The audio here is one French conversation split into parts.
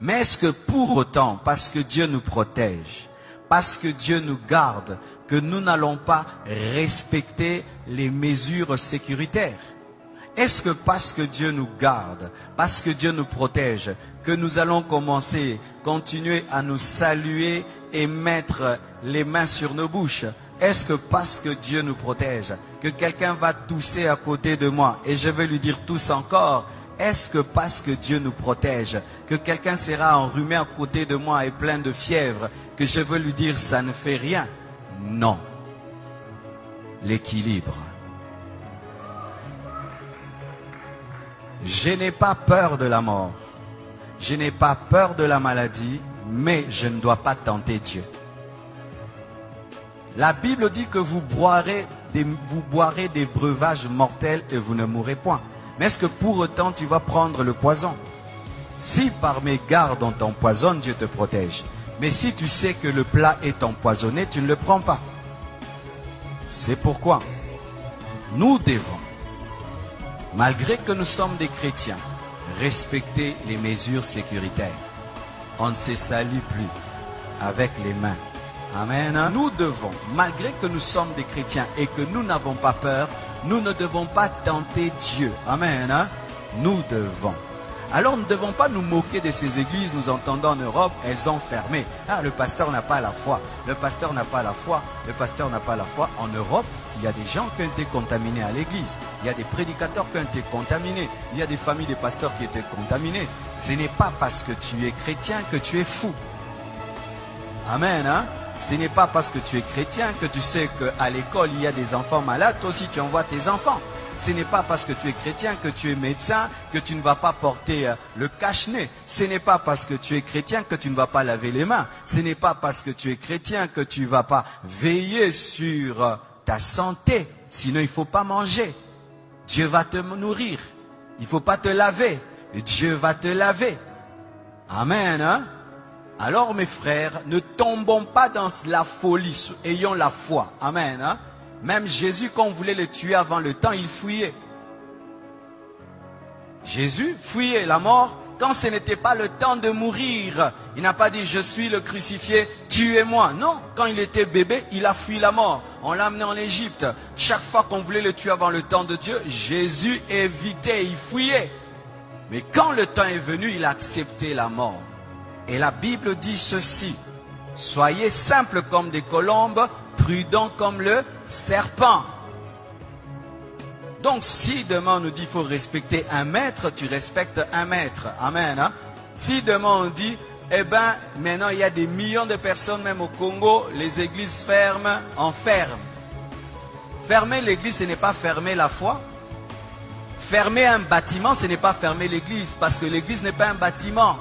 Mais est-ce que pour autant, parce que Dieu nous protège, parce que Dieu nous garde, que nous n'allons pas respecter les mesures sécuritaires? Est-ce que parce que Dieu nous garde, parce que Dieu nous protège, que nous allons continuer à nous saluer et mettre les mains sur nos bouches? Est-ce que parce que Dieu nous protège, que quelqu'un va tousser à côté de moi et je vais lui dire tousse encore? Est-ce que parce que Dieu nous protège, que quelqu'un sera enrhumé à côté de moi et plein de fièvre, que je veux lui dire ça ne fait rien? Non. L'équilibre. Je n'ai pas peur de la mort. Je n'ai pas peur de la maladie, mais je ne dois pas tenter Dieu. La Bible dit que vous boirez des breuvages mortels et vous ne mourrez point. Mais est-ce que pour autant tu vas prendre le poison? Si par mes gardes on t'empoisonne, Dieu te protège. Mais si tu sais que le plat est empoisonné, tu ne le prends pas. C'est pourquoi nous devons, malgré que nous sommes des chrétiens, respecter les mesures sécuritaires. On ne se salue plus avec les mains. Amen. Nous devons, malgré que nous sommes des chrétiens et que nous n'avons pas peur, nous ne devons pas tenter Dieu. Amen. Nous devons. Alors nous ne devons pas nous moquer de ces églises. Nous entendons en Europe, elles ont fermé. Ah, le pasteur n'a pas la foi. Le pasteur n'a pas la foi. Le pasteur n'a pas la foi. En Europe, il y a des gens qui ont été contaminés à l'église. Il y a des prédicateurs qui ont été contaminés. Il y a des familles de pasteurs qui ont été contaminées. Ce n'est pas parce que tu es chrétien que tu es fou. Amen. Ce n'est pas parce que tu es chrétien que tu sais qu'à l'école, il y a des enfants malades. Toi aussi, tu envoies tes enfants. Ce n'est pas parce que tu es chrétien que tu es médecin que tu ne vas pas porter le cache-nez. Ce n'est pas parce que tu es chrétien que tu ne vas pas laver les mains. Ce n'est pas parce que tu es chrétien que tu ne vas pas veiller sur ta santé. Sinon, il ne faut pas manger. Dieu va te nourrir. Il ne faut pas te laver. Dieu va te laver. Amen. Alors mes frères, ne tombons pas dans la folie. Ayons la foi. Amen. Même Jésus, quand on voulait le tuer avant le temps, il fuyait. Jésus fuyait la mort quand ce n'était pas le temps de mourir. Il n'a pas dit, je suis le crucifié, tuez-moi. Non, quand il était bébé, il a fui la mort. On l'a amené en Égypte. Chaque fois qu'on voulait le tuer avant le temps de Dieu, Jésus évitait, il fuyait. Mais quand le temps est venu, il a accepté la mort. Et la Bible dit ceci, soyez simples comme des colombes, prudents comme le serpent. Donc si demain on nous dit qu'il faut respecter un maître, tu respectes un maître. Amen. Si demain on dit, eh bien maintenant il y a des millions de personnes, même au Congo, les églises ferment, on ferme. Fermer l'église, ce n'est pas fermer la foi. Fermer un bâtiment, ce n'est pas fermer l'église, parce que l'église n'est pas un bâtiment.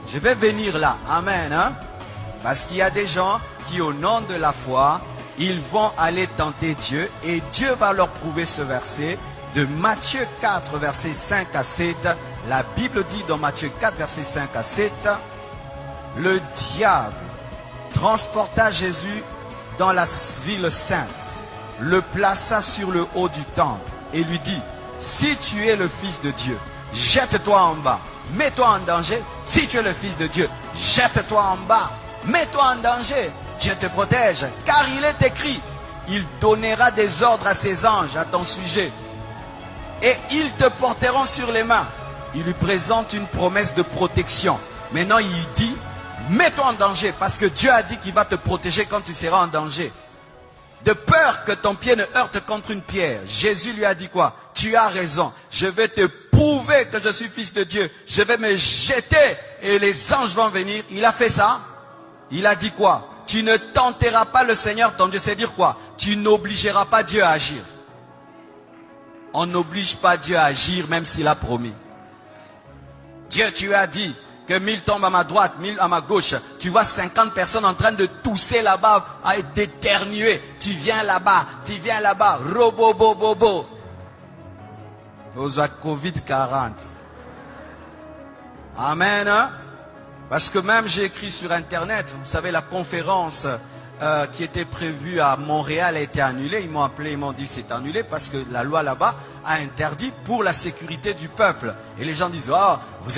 Je vais venir là. Amen. Parce qu'il y a des gens qui, au nom de la foi, ils vont aller tenter Dieu. Et Dieu va leur prouver ce verset de Matthieu 4, versets 5 à 7. La Bible dit dans Matthieu 4, versets 5 à 7, le diable transporta Jésus dans la ville sainte, le plaça sur le haut du temple et lui dit, si tu es le Fils de Dieu, jette-toi en bas, mets-toi en danger. Si tu es le Fils de Dieu, jette-toi en bas, mets-toi en danger. Dieu te protège, car il est écrit, il donnera des ordres à ses anges à ton sujet, et ils te porteront sur les mains. Il lui présente une promesse de protection. Maintenant il dit, mets-toi en danger, parce que Dieu a dit qu'il va te protéger quand tu seras en danger. De peur que ton pied ne heurte contre une pierre. Jésus lui a dit quoi? Tu as raison, je vais te prouver que je suis Fils de Dieu. Je vais me jeter et les anges vont venir. Il a fait ça. Il a dit quoi? Tu ne tenteras pas le Seigneur ton Dieu. C'est dire quoi? Tu n'obligeras pas Dieu à agir. On n'oblige pas Dieu à agir même s'il a promis. Dieu, tu as dit que 1000 tombent à ma droite, 1000 à ma gauche. Tu vois 50 personnes en train de tousser là-bas, à d'éternuer. Tu viens là-bas, robo-bo-bo-bo. Vous avez Covid-40. Amen. Parce que même j'ai écrit sur Internet, vous savez, la conférence qui était prévue à Montréal a été annulée. Ils m'ont appelé, ils m'ont dit c'est annulé parce que la loi là-bas a interdit pour la sécurité du peuple. Et les gens disent, oh,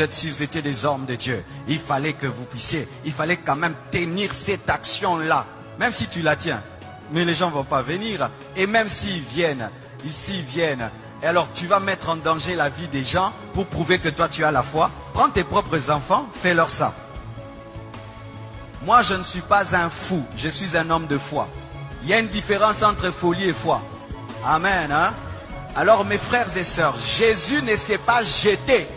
si vous étiez des hommes de Dieu, il fallait que vous puissiez, il fallait quand même tenir cette action-là. Même si tu la tiens. Mais les gens ne vont pas venir. Et même s'ils viennent, ici ils viennent, et alors tu vas mettre en danger la vie des gens pour prouver que toi tu as la foi. Prends tes propres enfants, fais-leur ça. Moi je ne suis pas un fou, je suis un homme de foi. Il y a une différence entre folie et foi. Amen. Hein? Alors mes frères et sœurs, Jésus ne s'est pas jeté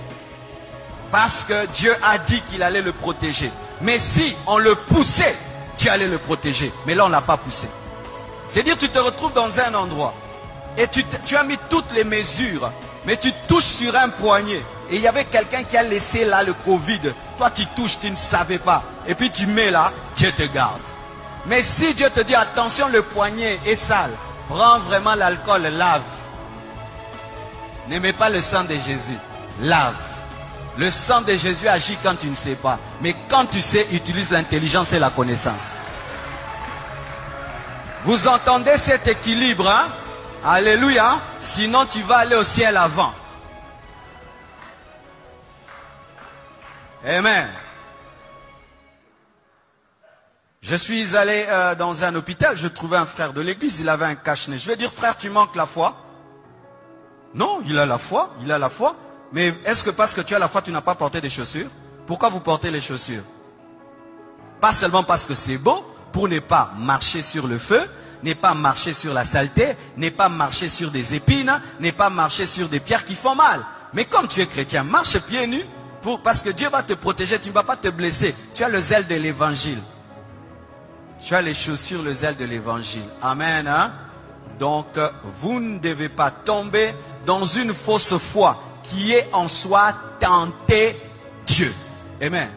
parce que Dieu a dit qu'il allait le protéger. Mais si on le poussait, Dieu allait le protéger. Mais là on ne l'a pas poussé. C'est-à-dire tu te retrouves dans un endroit et tu as mis toutes les mesures, mais tu touches sur un poignet. Et il y avait quelqu'un qui a laissé là le Covid. Toi tu touches, tu ne savais pas. Et puis tu mets là, Dieu te garde. Mais si Dieu te dit attention, le poignet est sale, prends vraiment l'alcool, lave. N'aimez pas le sang de Jésus, lave. Le sang de Jésus agit quand tu ne sais pas. Mais quand tu sais, utilise l'intelligence et la connaissance. Vous entendez cet équilibre, hein? Alléluia. Sinon tu vas aller au ciel avant. Amen. Je suis allé dans un hôpital, je trouvais un frère de l'église, il avait un cache-nez. Je vais dire, frère, tu manques la foi? Non, il a la foi, il a la foi. Mais est-ce que parce que tu as la foi, tu n'as pas porté des chaussures? Pourquoi vous portez les chaussures? Pas seulement parce que c'est beau, pour ne pas marcher sur le feu, ne pas marcher sur la saleté, ne pas marcher sur des épines, ne pas marcher sur des pierres qui font mal. Mais comme tu es chrétien, marche pieds nus, parce que Dieu va te protéger, tu ne vas pas te blesser. Tu as le zèle de l'évangile. Tu as les chaussures, le zèle de l'évangile. Amen. Hein? Donc, vous ne devez pas tomber dans une fausse foi qui est en soi tenter Dieu. Amen.